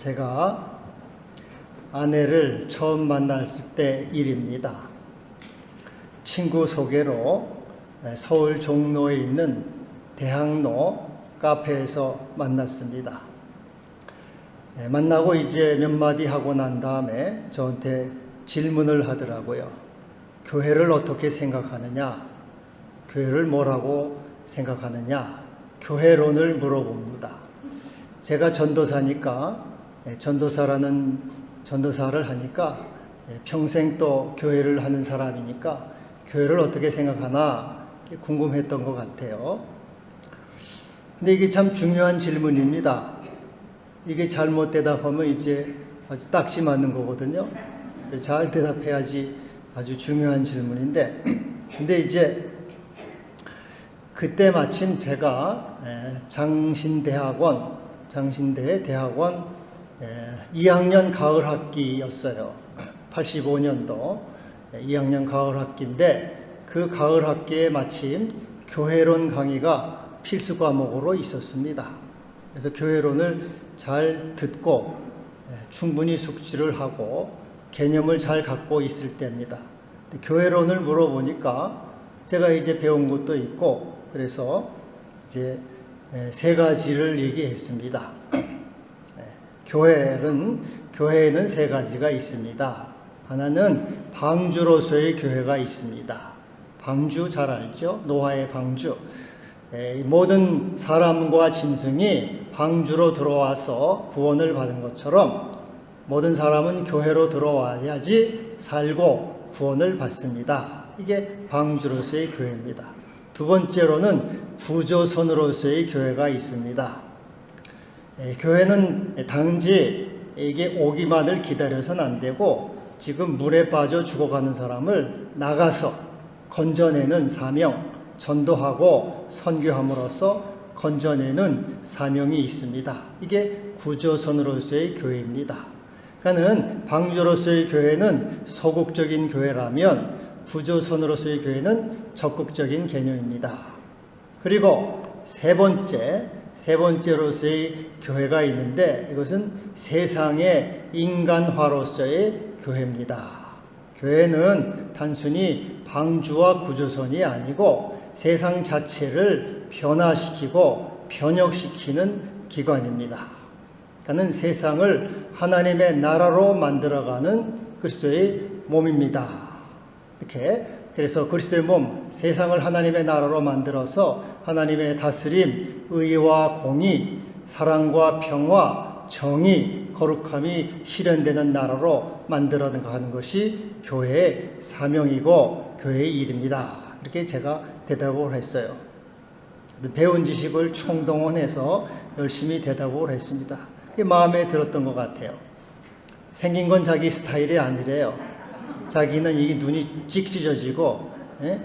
제가 아내를 처음 만났을 때 일입니다. 친구 소개로 서울 종로에 있는 대학로 카페에서 만났습니다. 만나고 이제 몇 마디 하고 난 다음에 저한테 질문을 하더라고요. 교회를 어떻게 생각하느냐? 교회를 뭐라고 생각하느냐? 교회론을 물어봅니다. 제가 전도사니까 전도사를 하니까 평생 또 교회를 하는 사람이니까 교회를 어떻게 생각하나 궁금했던 것 같아요. 근데 이게 참 중요한 질문입니다. 이게 잘못 대답하면 이제 아주 딱지 맞는 거거든요. 잘 대답해야지 아주 중요한 질문인데, 근데 이제 그때 마침 제가 장신대 대학원 2학년 가을 학기였어요. 85년도 2학년 가을 학기인데 그 가을 학기에 마침 교회론 강의가 필수 과목으로 있었습니다. 그래서 교회론을 잘 듣고 충분히 숙지를 하고 개념을 잘 갖고 있을 때입니다. 교회론을 물어보니까 제가 이제 배운 것도 있고 그래서 이제 세 가지를 얘기했습니다. 교회에는 세 가지가 있습니다. 하나는 방주로서의 교회가 있습니다. 방주 잘 알죠? 노아의 방주. 모든 사람과 짐승이 방주로 들어와서 구원을 받은 것처럼 모든 사람은 교회로 들어와야지 살고 구원을 받습니다. 이게 방주로서의 교회입니다. 두 번째로는 구조선으로서의 교회가 있습니다. 교회는 단지 이게 오기만을 기다려서는 안 되고 지금 물에 빠져 죽어가는 사람을 나가서 건져내는 사명, 전도하고 선교함으로써 건져내는 사명이 있습니다. 이게 구조선으로서의 교회입니다. 그러니까 방주로서의 교회는 소극적인 교회라면 구조선으로서의 교회는 적극적인 개념입니다. 그리고 세 번째로서의 교회가 있는데 이것은 세상의 인간화로서의 교회입니다. 교회는 단순히 방주와 구조선이 아니고 세상 자체를 변화시키고 변혁시키는 기관입니다. 그러니까 세상을 하나님의 나라로 만들어가는 그리스도의 몸입니다. 이렇게 그래서 그리스도의 몸, 세상을 하나님의 나라로 만들어서 하나님의 다스림, 의와 공의, 사랑과 평화, 정의, 거룩함이 실현되는 나라로 만들어가는 것이 교회의 사명이고 교회의 일입니다. 이렇게 제가 대답을 했어요. 배운 지식을 총동원해서 열심히 대답을 했습니다. 그게 마음에 들었던 것 같아요. 생긴 건 자기 스타일이 아니래요. 자기는 이 눈이 찍 찢어지고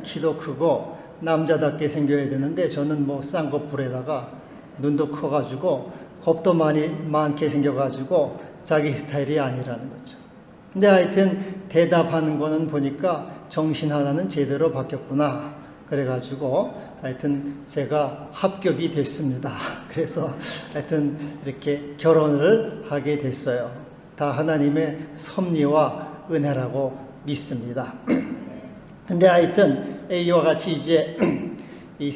키도 크고 남자답게 생겨야 되는데 저는 뭐 쌍꺼풀에다가 눈도 커가지고 겁도 많게 생겨가지고 자기 스타일이 아니라는 거죠. 근데 하여튼 대답하는 거는 보니까 정신 하나는 제대로 바뀌었구나. 그래가지고 하여튼 제가 합격이 됐습니다. 그래서 하여튼 이렇게 결혼을 하게 됐어요. 다 하나님의 섭리와 은혜라고 믿습니다. 근데 하여튼 이와 같이 이제 이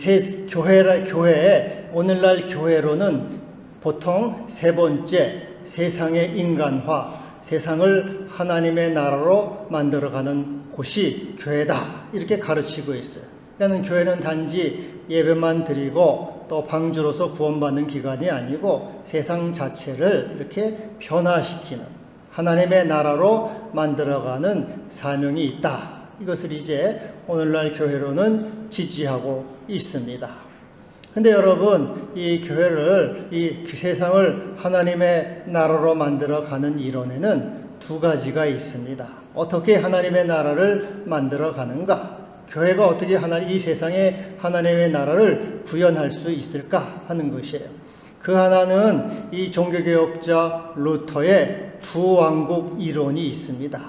교회 오늘날 교회로는 보통 세 번째 세상의 인간화, 세상을 하나님의 나라로 만들어가는 곳이 교회다 이렇게 가르치고 있어요. 그러니까 교회는 단지 예배만 드리고 또 방주로서 구원받는 기관이 아니고 세상 자체를 이렇게 변화시키는 하나님의 나라로 만들어가는 사명이 있다. 이것을 이제 오늘날 교회로는 지지하고 있습니다. 근데 여러분, 이 교회를, 이 세상을 하나님의 나라로 만들어가는 이론에는 두 가지가 있습니다. 어떻게 하나님의 나라를 만들어가는가? 교회가 어떻게 이 세상에 하나님의 나라를 구현할 수 있을까 하는 것이에요. 그 하나는 이 종교개혁자 루터의 두 왕국 이론이 있습니다.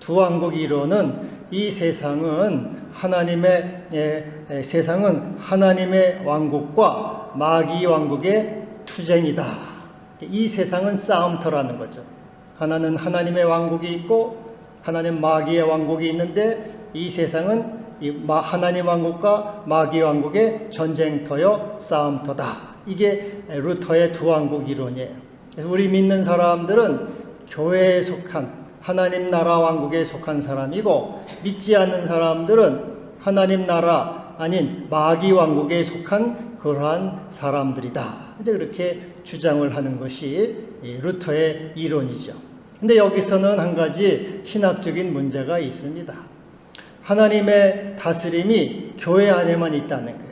두 왕국 이론은 이 세상은 하나님의 왕국과 마귀 왕국의 투쟁이다. 이 세상은 싸움터라는 거죠. 하나는 하나님의 왕국이 있고 하나는 마귀의 왕국이 있는데 이 세상은 하나님 왕국과 마귀 왕국의 전쟁터요 싸움터다. 이게 루터의 두 왕국 이론이에요. 그래서 우리 믿는 사람들은 교회에 속한 하나님 나라 왕국에 속한 사람이고 믿지 않는 사람들은 하나님 나라 아닌 마귀 왕국에 속한 그러한 사람들이다. 이제 그렇게 주장을 하는 것이 루터의 이론이죠. 근데 여기서는 한 가지 신학적인 문제가 있습니다. 하나님의 다스림이 교회 안에만 있다는 거예요.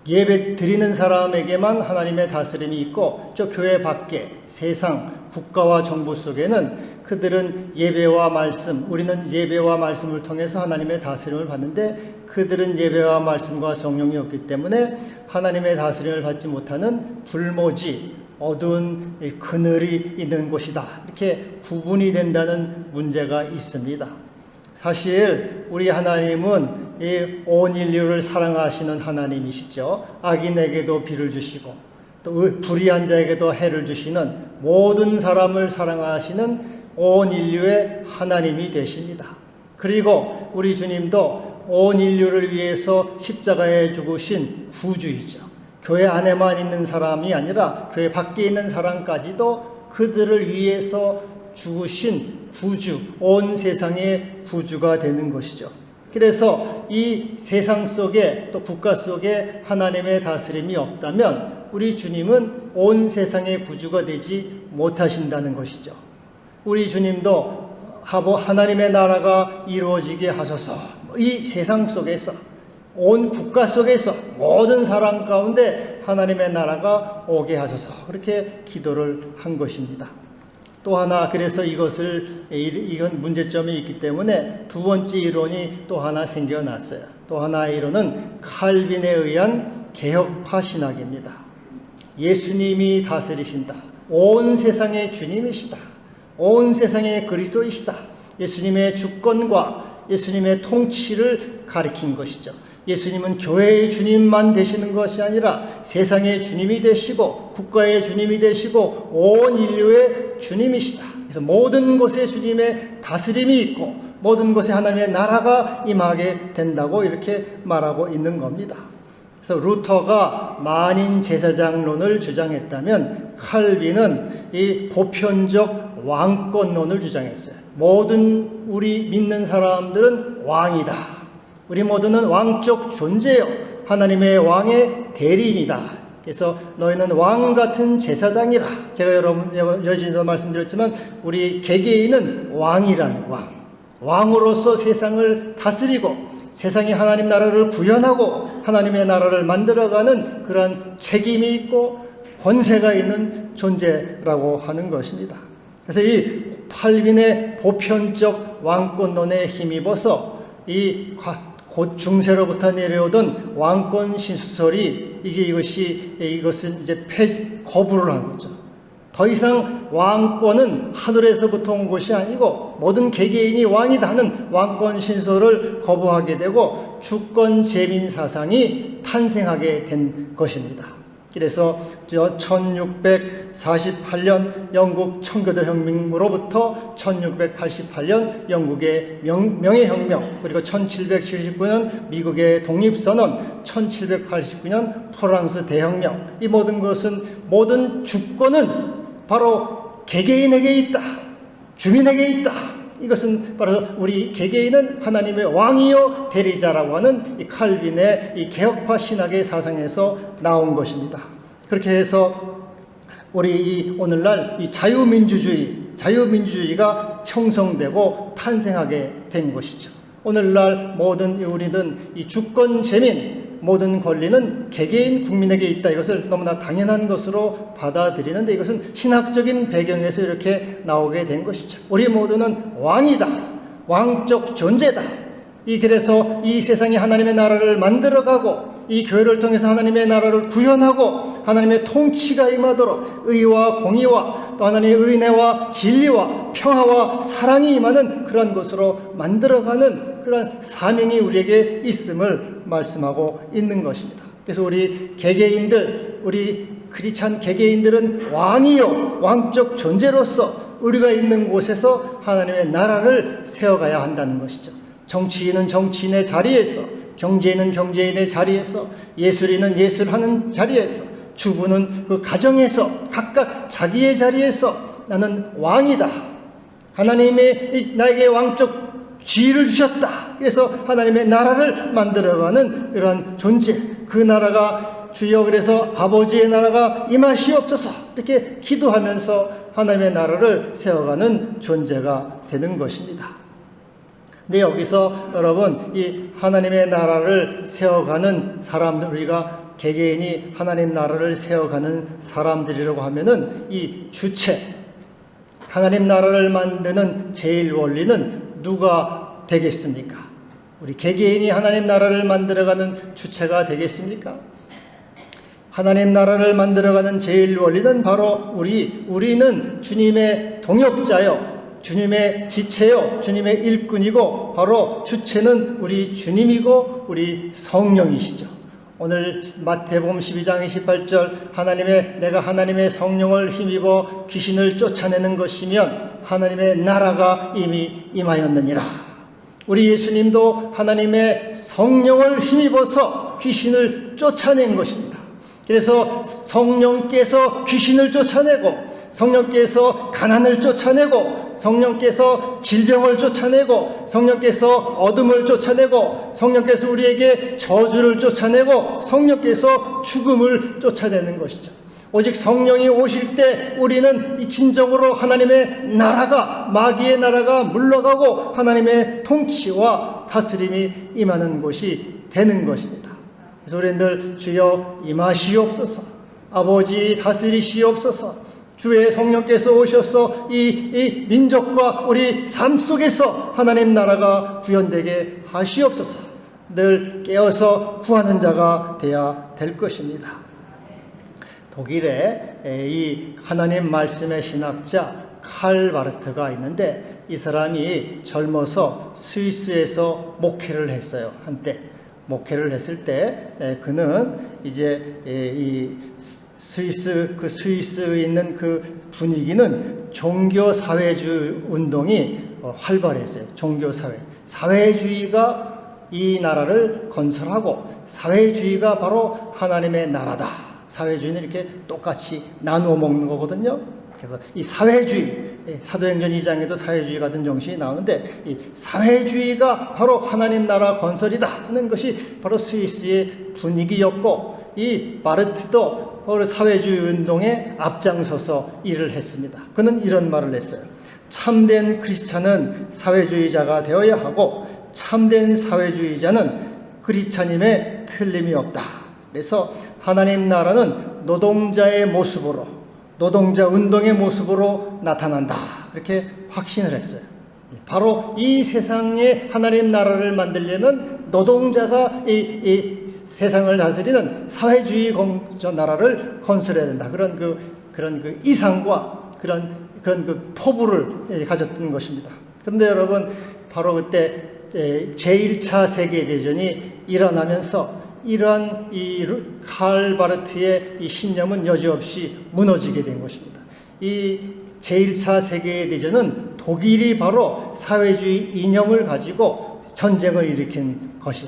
예배 드리는 사람에게만 하나님의 다스림이 있고 저 교회 밖에 세상, 국가와 정부 속에는 그들은 예배와 말씀, 우리는 예배와 말씀을 통해서 하나님의 다스림을 받는데 그들은 예배와 말씀과 성령이 없기 때문에 하나님의 다스림을 받지 못하는 불모지, 어두운 그늘이 있는 곳이다. 이렇게 구분이 된다는 문제가 있습니다. 사실 우리 하나님은 이 온 인류를 사랑하시는 하나님이시죠. 악인에게도 비를 주시고 또 불의한 자에게도 해를 주시는 모든 사람을 사랑하시는 온 인류의 하나님이 되십니다. 그리고 우리 주님도 온 인류를 위해서 십자가에 죽으신 구주이죠. 교회 안에만 있는 사람이 아니라 교회 밖에 있는 사람까지도 그들을 위해서 죽으신 구주, 온 세상의 구주가 되는 것이죠. 그래서 이 세상 속에 또 국가 속에 하나님의 다스림이 없다면 우리 주님은 온 세상의 구주가 되지 못하신다는 것이죠. 우리 주님도 하나님의 나라가 이루어지게 하소서. 이 세상 속에서 온 국가 속에서 모든 사람 가운데 하나님의 나라가 오게 하소서. 그렇게 기도를 한 것입니다. 또 하나 그래서 이건 문제점이 있기 때문에 두 번째 이론이 또 하나 생겨났어요. 또 하나의 이론은 칼빈에 의한 개혁파 신학입니다. 예수님이 다스리신다. 온 세상의 주님이시다. 온 세상의 그리스도이시다. 예수님의 주권과 예수님의 통치를 가리킨 것이죠. 예수님은 교회의 주님만 되시는 것이 아니라 세상의 주님이 되시고 국가의 주님이 되시고 온 인류의 주님이시다. 그래서 모든 곳에 주님의 다스림이 있고 모든 곳에 하나님의 나라가 임하게 된다고 이렇게 말하고 있는 겁니다. 그래서 루터가 만인 제사장론을 주장했다면 칼빈은 이 보편적 왕권론을 주장했어요. 모든 우리 믿는 사람들은 왕이다. 우리 모두는 왕적 존재요. 하나님의 왕의 대리인이다. 그래서 너희는 왕 같은 제사장이라. 제가 여러분도 말씀드렸지만 우리 개개인은 왕이라는 왕으로서 세상을 다스리고 세상이 하나님 나라를 구현하고 하나님의 나라를 만들어가는 그러한 책임이 있고 권세가 있는 존재라고 하는 것입니다. 그래서 이 칼빈의 보편적 왕권론에 힘입어서 곧 중세로부터 내려오던 왕권 신수설이 이것은 이제 거부를 한 거죠. 더 이상 왕권은 하늘에서부터 온 것이 아니고 모든 개개인이 왕이다 하는 왕권 신설을 거부하게 되고 주권 재민 사상이 탄생하게 된 것입니다. 그래서 1648년 영국 청교도 혁명으로부터 1688년 영국의 명예혁명, 그리고 1779년 미국의 독립선언, 1789년 프랑스 대혁명, 이 모든 것은 모든 주권은 바로 개개인에게 있다. 주민에게 있다. 이것은 바로 우리 개개인은 하나님의 왕이요 대리자라고 하는 이 칼빈의 이 개혁파 신학의 사상에서 나온 것입니다. 그렇게 해서 우리 오늘날 이 자유민주주의가 형성되고 탄생하게 된 것이죠. 오늘날 우리는 이 주권 재민, 모든 권리는 개개인 국민에게 있다. 이것을 너무나 당연한 것으로 받아들이는데 이것은 신학적인 배경에서 이렇게 나오게 된 것이죠. 우리 모두는 왕이다. 왕적 존재다. 그래서 이 세상에 하나님의 나라를 만들어가고 이 교회를 통해서 하나님의 나라를 구현하고 하나님의 통치가 임하도록 의와 공의와 또 하나님의 은혜와 진리와 평화와 사랑이 임하는 그런 것으로 만들어가는 그런 사명이 우리에게 있음을 말씀하고 있는 것입니다. 그래서 우리 개개인들, 우리 크리스찬 개개인들은 왕이요 왕적 존재로서 우리가 있는 곳에서 하나님의 나라를 세워가야 한다는 것이죠. 정치인은 정치인의 자리에서, 경제인은 경제인의 자리에서, 예술인은 예술하는 자리에서, 주부는 그 가정에서 각각 자기의 자리에서 나는 왕이다. 하나님이 나에게 왕적 지위를 주셨다. 그래서 하나님의 나라를 만들어가는 이러한 존재, 그 나라가 주여 그래서 아버지의 나라가 임하시옵소서 이렇게 기도하면서 하나님의 나라를 세워가는 존재가 되는 것입니다. 근데 여기서 여러분 이 하나님의 나라를 세워가는 사람들, 우리가 개개인이 하나님 나라를 세워가는 사람들이라고 하면은 이 주체, 하나님 나라를 만드는 제일 원리는 누가 되겠습니까? 우리 개개인이 하나님 나라를 만들어가는 주체가 되겠습니까? 하나님 나라를 만들어가는 제일 원리는 바로 우리는 주님의 동역자요, 주님의 지체요, 주님의 일꾼이고 바로 주체는 우리 주님이고 우리 성령이시죠. 오늘 마태복음 12장 28절 내가 하나님의 성령을 힘입어 귀신을 쫓아내는 것이면 하나님의 나라가 이미 임하였느니라. 우리 예수님도 하나님의 성령을 힘입어서 귀신을 쫓아낸 것입니다. 그래서 성령께서 귀신을 쫓아내고, 성령께서 가난을 쫓아내고, 성령께서 질병을 쫓아내고, 성령께서 어둠을 쫓아내고, 성령께서 우리에게 저주를 쫓아내고, 성령께서 죽음을 쫓아내는 것이죠. 오직 성령이 오실 때 우리는 진정으로 하나님의 나라가, 마귀의 나라가 물러가고 하나님의 통치와 다스림이 임하는 것이 되는 것입니다. 그래서 우리들 주여 임하시옵소서, 아버지 다스리시옵소서, 주의 성령께서 오셔서 이 민족과 우리 삶 속에서 하나님 나라가 구현되게 하시옵소서. 늘 깨어서 구하는 자가 되어야 될 것입니다. 독일에 이 하나님 말씀의 신학자 칼 바르트가 있는데, 이 사람이 젊어서 스위스에서 목회를 했어요. 한때 목회를 했을 때 그는 이제 이 스위스에 있는 그 분위기는 종교 사회주의 운동이 활발했어요. 종교 사회주의가 이 나라를 건설하고, 사회주의가 바로 하나님의 나라다. 사회주의는 이렇게 똑같이 나누어 먹는 거거든요. 그래서 이 사회주의, 사도행전 2장에도 사회주의 같은 정신이 나오는데, 이 사회주의가 바로 하나님 나라 건설이다 하는 것이 바로 스위스의 분위기였고, 이 바르트도 바로 사회주의 운동에 앞장서서 일을 했습니다. 그는 이런 말을 했어요. 참된 크리스찬은 사회주의자가 되어야 하고, 참된 사회주의자는 크리스찬임에 틀림이 없다. 그래서 하나님 나라는 노동자의 모습으로, 노동자 운동의 모습으로 나타난다. 그렇게 확신을 했어요. 바로 이 세상에 하나님 나라를 만들려면 노동자가 이 세상을 다스리는 사회주의 나라를 건설해야 된다. 그런 그 이상과 그런 그 포부를 가졌던 것입니다. 그런데 여러분, 바로 그때 제1차 세계대전이 일어나면서 이러한 이 칼 바르트의 이 신념은 여지없이 무너지게 된 것입니다. 이 제1차 세계대전은 독일이 바로 사회주의 이념을 가지고 전쟁을 일으킨 것이,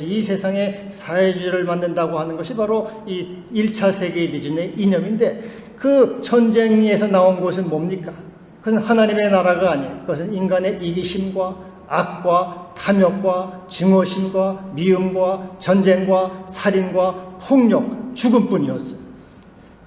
이 세상에 사회주의를 만든다고 하는 것이 바로 이 1차 세계대전의 이념인데, 그 전쟁에서 나온 것은 뭡니까? 그것은 하나님의 나라가 아니에요. 그것은 인간의 이기심과 악과 탐욕과 증오심과 미움과 전쟁과 살인과 폭력, 죽음뿐이었어요.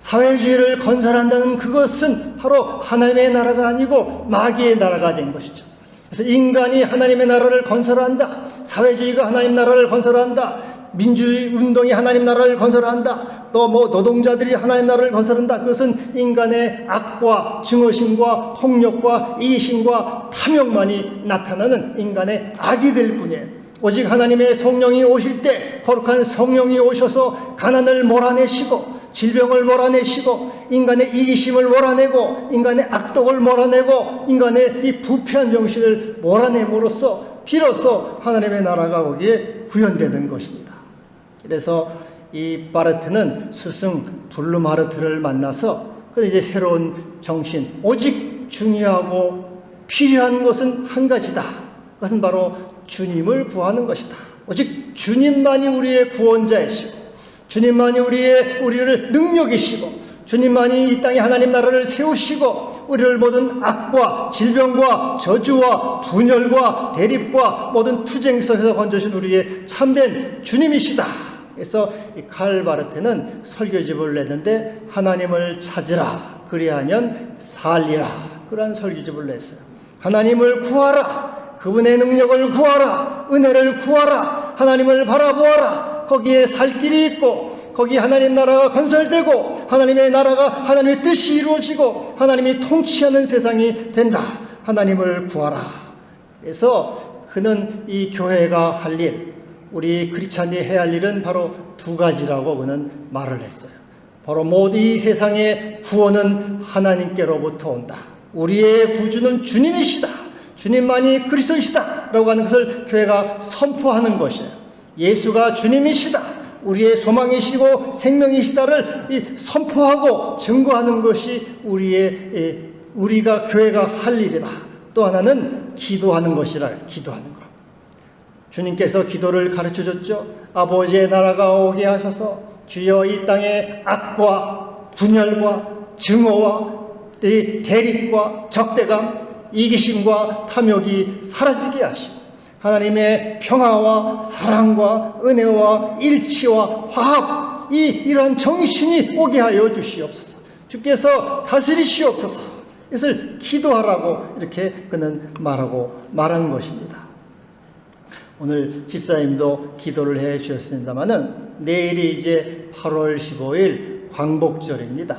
사회주의를 건설한다는 그것은 바로 하나님의 나라가 아니고 마귀의 나라가 된 것이죠. 그래서 인간이 하나님의 나라를 건설한다, 사회주의가 하나님 나라를 건설한다, 민주주의 운동이 하나님 나라를 건설한다, 또 노동자들이 하나님 나라를 건설한다. 그것은 인간의 악과 증오심과 폭력과 이기심과 탐욕만이 나타나는 인간의 악이 될 뿐이에요. 오직 하나님의 성령이 오실 때, 거룩한 성령이 오셔서 가난을 몰아내시고, 질병을 몰아내시고, 인간의 이기심을 몰아내고, 인간의 악독을 몰아내고, 인간의 이 부패한 정신을 몰아냄으로써 비로소 하나님의 나라가 거기에 구현되는 것입니다. 그래서 이 바르트는 스승 블룸하르트를 만나서 그 이제 새로운 정신, 오직 중요하고 필요한 것은 한 가지다. 그것은 바로 주님을 구하는 것이다. 오직 주님만이 우리의 구원자이시고, 주님만이 우리를 능력이시고, 주님만이 이 땅에 하나님 나라를 세우시고 우리를 모든 악과 질병과 저주와 분열과 대립과 모든 투쟁 속에서 건져주신 우리의 참된 주님이시다. 그래서 이 칼 바르트는 설교집을 냈는데 하나님을 찾으라 그리하면 살리라, 그러한 설교집을 냈어요. 하나님을 구하라, 그분의 능력을 구하라, 은혜를 구하라, 하나님을 바라보아라. 거기에 살 길이 있고 거기 하나님 나라가 건설되고 하나님의 나라가, 하나님의 뜻이 이루어지고 하나님이 통치하는 세상이 된다. 하나님을 구하라. 그래서 그는 이 교회가 할 일, 우리 크리스찬이 해야 할 일은 바로 두 가지라고 그는 말을 했어요. 바로 모두 이 세상의 구원은 하나님께로부터 온다. 우리의 구주는 주님이시다. 주님만이 그리스도이시다 라고 하는 것을 교회가 선포하는 것이에요. 예수가 주님이시다, 우리의 소망이시고 생명이시다를 선포하고 증거하는 것이 우리가 교회가 할 일이다. 또 하나는 기도하는 것이라, 기도하는 것. 주님께서 기도를 가르쳐줬죠. 아버지의 나라가 오게 하셔서 주여 이 땅에 악과 분열과 증오와 대립과 적대감, 이기심과 탐욕이 사라지게 하시고 하나님의 평화와 사랑과 은혜와 일치와 화합, 이러한 정신이 오게 하여 주시옵소서. 주께서 다스리시옵소서. 이것을 기도하라고 이렇게 그는 말한 것입니다. 오늘 집사님도 기도를 해 주셨습니다마는 내일이 이제 8월 15일 광복절입니다.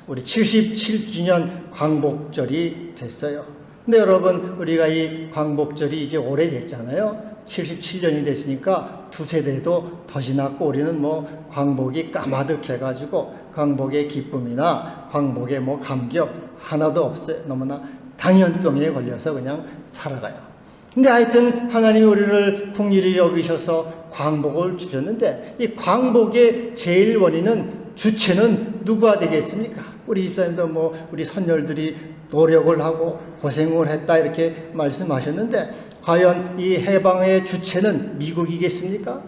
우리 77주년 광복절이 됐어요. 근데 여러분, 우리가 이 광복절이 이제 오래됐잖아요. 77년이 됐으니까 두세 대도 더 지났고 우리는 광복이 까마득해가지고 광복의 기쁨이나 광복의 감격 하나도 없어요. 너무나 당연병에 걸려서 그냥 살아가요. 근데 하여튼 하나님이 우리를 긍휼히 여기셔서 광복을 주셨는데 이 광복의 제일 원인은, 주체는 누가 되겠습니까? 우리 집사님도 우리 선열들이 노력을 하고 고생을 했다 이렇게 말씀하셨는데, 과연 이 해방의 주체는 미국이겠습니까?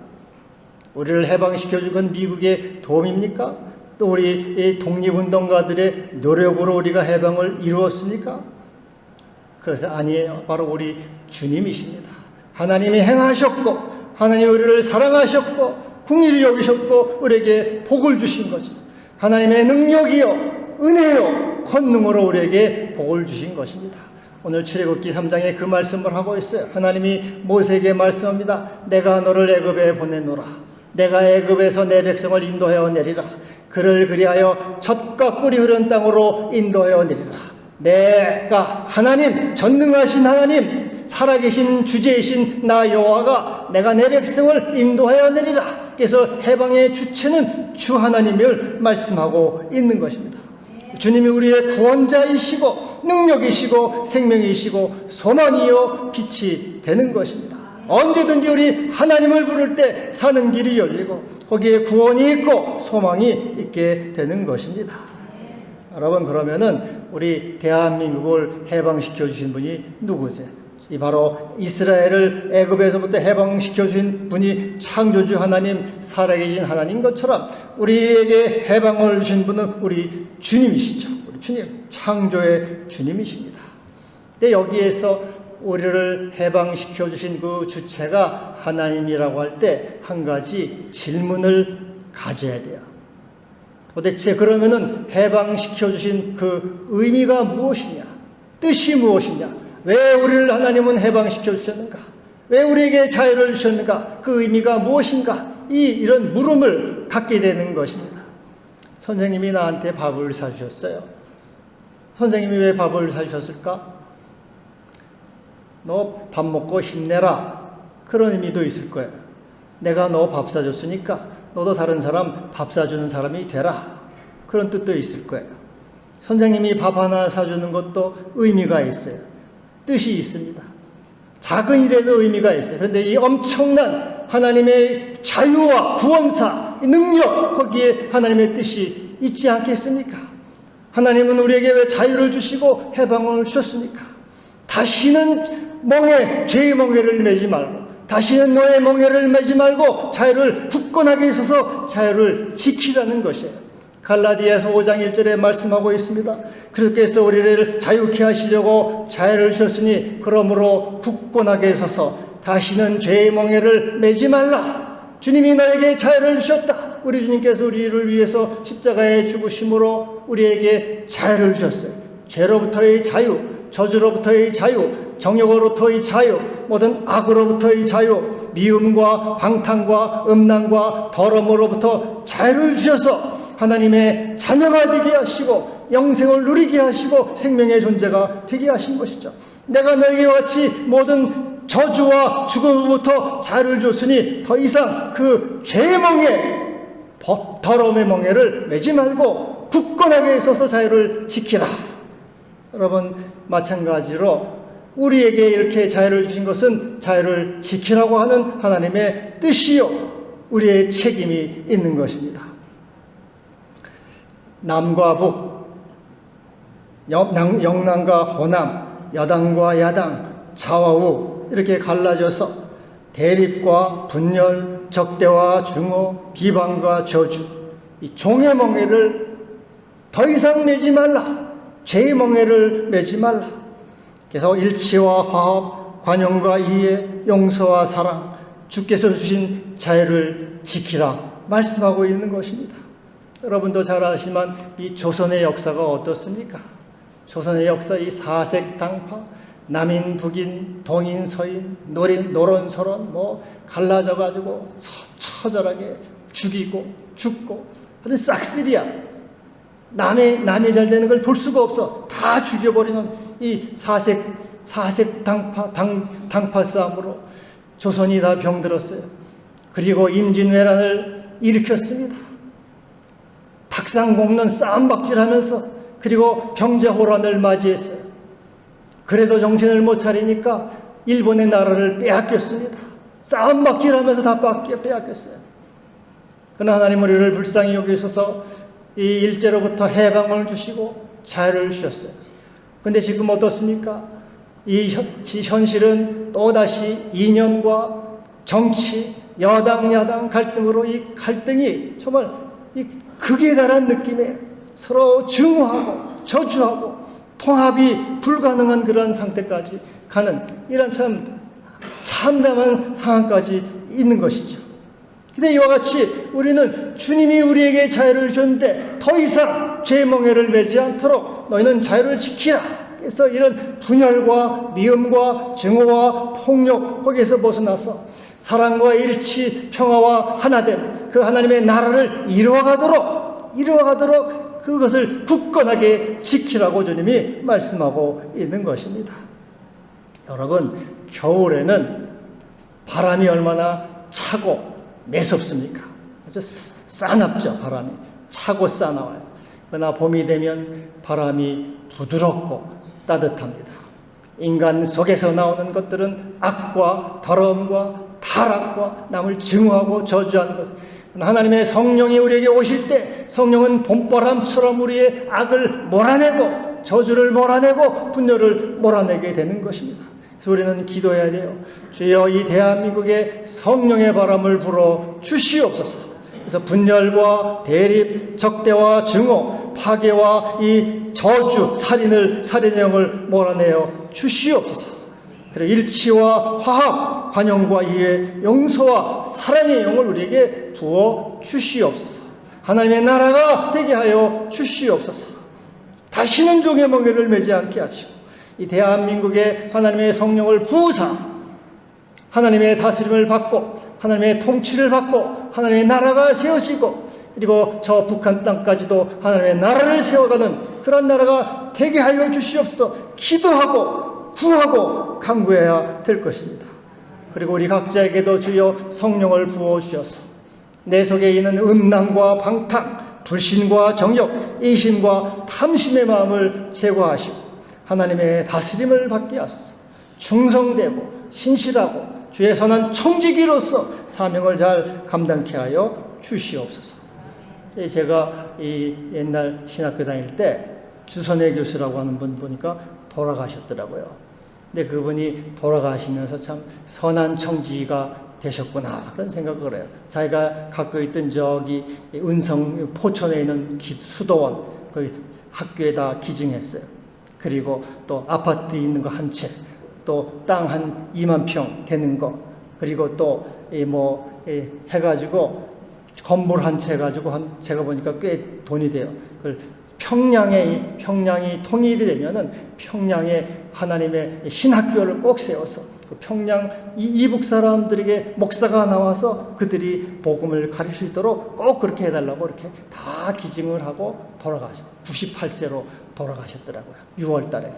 우리를 해방시켜준 건 미국의 도움입니까? 또 우리 독립운동가들의 노력으로 우리가 해방을 이루었습니까? 그래서 아니에요. 바로 우리 주님이십니다. 하나님이 행하셨고 하나님이 우리를 사랑하셨고 긍휼히 여기셨고 우리에게 복을 주신 거죠. 하나님의 능력이요 은혜요 권능으로 우리에게 복을 주신 것입니다. 오늘 출애굽기 3장에 그 말씀을 하고 있어요. 하나님이 모세에게 말씀합니다. 내가 너를 애굽에 보내노라. 내가 애굽에서 내 백성을 인도하여 내리라. 그를 그리하여 젖과 꿀이 흐르는 땅으로 인도하여 내리라. 내가 하나님, 전능하신 하나님, 살아계신 주제이신 나 여호와가 내가 내 백성을 인도하여 내리라. 그래서 해방의 주체는 주 하나님을 말씀하고 있는 것입니다. 주님이 우리의 구원자이시고 능력이시고 생명이시고 소망이요 빛이 되는 것입니다. 언제든지 우리 하나님을 부를 때 사는 길이 열리고 거기에 구원이 있고 소망이 있게 되는 것입니다. 여러분, 그러면은 우리 대한민국을 해방시켜 주신 분이 누구세요? 이 바로 이스라엘을 애굽에서부터 해방시켜 주신 분이 창조주 하나님, 살아계신 하나님 것처럼 우리에게 해방을 주신 분은 우리 주님이시죠. 우리 주님, 창조의 주님이십니다. 근데 여기에서 우리를 해방시켜 주신 그 주체가 하나님이라고 할 때 한 가지 질문을 가져야 돼요. 도대체 그러면은 해방시켜 주신 그 의미가 무엇이냐? 뜻이 무엇이냐? 왜 우리를 하나님은 해방시켜 주셨는가? 왜 우리에게 자유를 주셨는가? 그 의미가 무엇인가? 이런 물음을 갖게 되는 것입니다. 선생님이 나한테 밥을 사주셨어요. 선생님이 왜 밥을 사주셨을까? 너 밥 먹고 힘내라. 그런 의미도 있을 거예요. 내가 너 밥 사줬으니까 너도 다른 사람 밥 사주는 사람이 되라. 그런 뜻도 있을 거예요. 선생님이 밥 하나 사주는 것도 의미가 있어요. 뜻이 있습니다. 작은 일에도 의미가 있어요. 그런데 이 엄청난 하나님의 자유와 구원사, 이 능력, 거기에 하나님의 뜻이 있지 않겠습니까? 하나님은 우리에게 왜 자유를 주시고 해방을 주셨습니까? 다시는 죄의 멍에를 매지 말고, 다시는 너의 멍에를 매지 말고 자유를 굳건하게 있어서 자유를 지키라는 것이에요. 갈라디아서 5장 1절에 말씀하고 있습니다. 그렇게해서 우리를 자유케 하시려고 자유를 주셨으니 그러므로 굳건하게 서서 다시는 죄의 멍에를 매지 말라. 주님이 너에게 자유를 주셨다. 우리 주님께서 우리를 위해서 십자가에 죽으심으로 우리에게 자유를 주셨어요. 죄로부터의 자유, 저주로부터의 자유, 정욕으로부터의 자유, 모든 악으로부터의 자유, 미움과 방탕과 음란과 더러움으로부터 자유를 주셔서 하나님의 자녀가 되게 하시고 영생을 누리게 하시고 생명의 존재가 되게 하신 것이죠. 내가 너에게 같이 모든 저주와 죽음으로부터 자유를 줬으니 더 이상 그 죄의 멍에, 더러움의 멍에를 매지 말고 굳건하게 서서 자유를 지키라. 여러분, 마찬가지로 우리에게 이렇게 자유를 주신 것은 자유를 지키라고 하는 하나님의 뜻이요, 우리의 책임이 있는 것입니다. 남과 북, 영남과 호남, 여당과 야당, 좌와 이렇게 갈라져서 대립과 분열, 적대와 증오, 비방과 저주, 이 종의 멍에를 더 이상 매지 말라. 죄의 멍에를 매지 말라. 그래서 일치와 화합, 관용과 이해, 용서와 사랑, 주께서 주신 자유를 지키라 말씀하고 있는 것입니다. 여러분도 잘 아시지만 이 조선의 역사가 어떻습니까? 조선의 역사, 이 사색당파, 남인, 북인, 동인, 서인, 노론, 서론 갈라져가지고 처절하게 죽이고 죽고 하여튼 싹쓸이야. 남이 잘 되는 걸 볼 수가 없어. 다 죽여버리는 이 당파 싸움으로 조선이 다 병들었어요. 그리고 임진왜란을 일으켰습니다. 탁상 볶는 싸움박질하면서, 그리고 병자호란을 맞이했어요. 그래도 정신을 못 차리니까 일본의 나라를 빼앗겼습니다. 싸움박질하면서 다 빼앗겼어요. 그러나 하나님 우리를 불쌍히 여기셔서 이 일제로부터 해방을 주시고 자유를 주셨어요. 그런데 지금 어떻습니까? 이 현실은 또다시 이념과 정치, 여당, 야당 갈등으로 이 갈등이 정말 이 극에 달한 느낌에 서로 증오하고 저주하고 통합이 불가능한 그런 상태까지 가는 이런 참 참담한 상황까지 있는 것이죠. 근데 이와 같이 우리는 주님이 우리에게 자유를 주셨는데 더 이상 죄의 멍에를 매지 않도록 너희는 자유를 지키라. 그래서 이런 분열과 미움과 증오와 폭력, 거기에서 벗어나서 사랑과 일치, 평화와 하나됨, 그 하나님의 나라를 이루어가도록 그것을 굳건하게 지키라고 주님이 말씀하고 있는 것입니다. 여러분, 겨울에는 바람이 얼마나 차고 매섭습니까? 아주 싸납죠. 바람이 차고 싸나와요. 그러나 봄이 되면 바람이 부드럽고 따뜻합니다. 인간 속에서 나오는 것들은 악과 더러움과 타락과 남을 증오하고 저주하는 것. 하나님의 성령이 우리에게 오실 때 성령은 봄바람처럼 우리의 악을 몰아내고 저주를 몰아내고 분열을 몰아내게 되는 것입니다. 그래서 우리는 기도해야 돼요. 주여, 이 대한민국에 성령의 바람을 불어 주시옵소서. 그래서 분열과 대립, 적대와 증오, 파괴와 이 저주, 살인의 영을 몰아내어 주시옵소서. 그리고 일치와 화합, 관용과 이해, 용서와 사랑의 영을 우리에게 부어 주시옵소서. 하나님의 나라가 되게 하여 주시옵소서. 다시는 종의 멍에를 매지 않게 하시고 이 대한민국에 하나님의 성령을 부으사 하나님의 다스림을 받고 하나님의 통치를 받고 하나님의 나라가 세워지고 그리고 저 북한 땅까지도 하나님의 나라를 세워가는 그런 나라가 되게 하여 주시옵소서. 기도하고 구하고 간구해야 될 것입니다. 그리고 우리 각자에게도 주여 성령을 부어주셔서 내 속에 있는 음란과 방탕, 불신과 정욕, 이심과 탐심의 마음을 제거하시고 하나님의 다스림을 받게 하소서. 충성되고 신실하고 주의 선한 청지기로서 사명을 잘 감당케 하여 주시옵소서. 제가 이 옛날 신학교 다닐 때 주선혜 교수라고 하는 분 보니까 돌아가셨더라고요. 근데 그분이 돌아가시면서 참 선한 청지기가 되셨구나 그런 생각을 해요. 자기가 갖고 있던 저기 은성 포천에 있는 수도원 그 학교에다 기증했어요. 그리고 또 아파트 있는 거 한 채, 또 땅 한 2만 평 되는 거, 그리고 또 해가지고 건물 한 채 가지고 제가 보니까 꽤 돈이 돼요. 그 평양이 통일이 되면은 평양에 하나님의 신학교를 꼭 세워서 그 평양 이북 사람들에게 목사가 나와서 그들이 복음을 가르칠 수 있도록 꼭 그렇게 해달라고 이렇게 다 기증을 하고 98세로 돌아가셨더라고요. 6월 달에.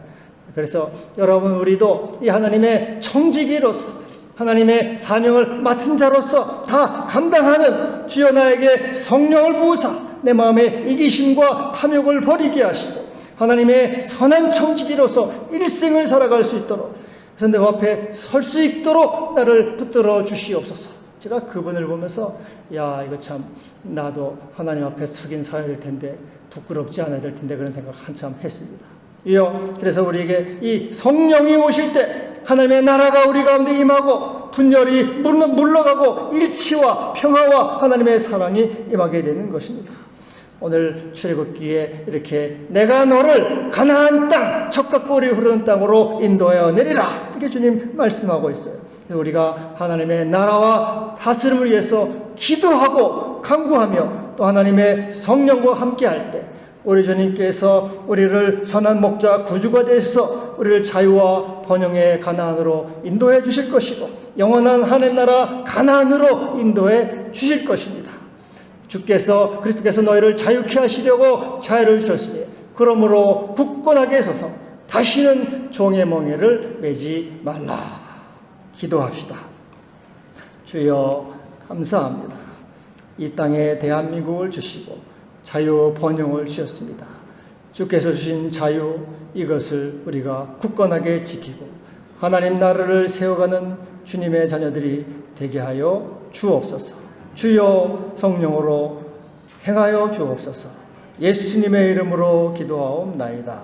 그래서 여러분, 우리도 이 하나님의 청지기로서 하나님의 사명을 맡은 자로서 다 감당하는 주여 나에게 성령을 부으사 내 마음의 이기심과 탐욕을 버리게 하시고 하나님의 선한 청지기로서 일생을 살아갈 수 있도록, 그래서 내 앞에 설 수 있도록 나를 붙들어 주시옵소서. 제가 그분을 보면서 야, 이거 참 나도 하나님 앞에 서긴 서야 될 텐데 부끄럽지 않아야 될 텐데 그런 생각을 한참 했습니다. 그래서 우리에게 이 성령이 오실 때 하나님의 나라가 우리 가운데 임하고 분열이 물러가고 일치와 평화와 하나님의 사랑이 임하게 되는 것입니다. 오늘 출애굽기에 이렇게 내가 너를 가나안 땅 젖과 꿀이 흐르는 땅으로 인도하여 내리라 이렇게 주님 말씀하고 있어요. 그래서 우리가 하나님의 나라와 다스림을 위해서 기도하고 간구하며 또 하나님의 성령과 함께할 때 우리 주님께서 우리를 선한 목자 구주가 되셔서 우리를 자유와 번영의 가나안으로 인도해 주실 것이고 영원한 하나님 나라 가나안으로 인도해 주실 것입니다. 그리스도께서 너희를 자유케 하시려고 자유를 주셨으니 그러므로 굳건하게 서서 다시는 종의 멍에를 매지 말라. 기도합시다. 주여 감사합니다. 이 땅에 대한민국을 주시고 자유 번영을 주셨습니다. 주께서 주신 자유, 이것을 우리가 굳건하게 지키고 하나님 나라를 세워가는 주님의 자녀들이 되게 하여 주옵소서. 주여 성령으로 행하여 주옵소서. 예수님의 이름으로 기도하옵나이다.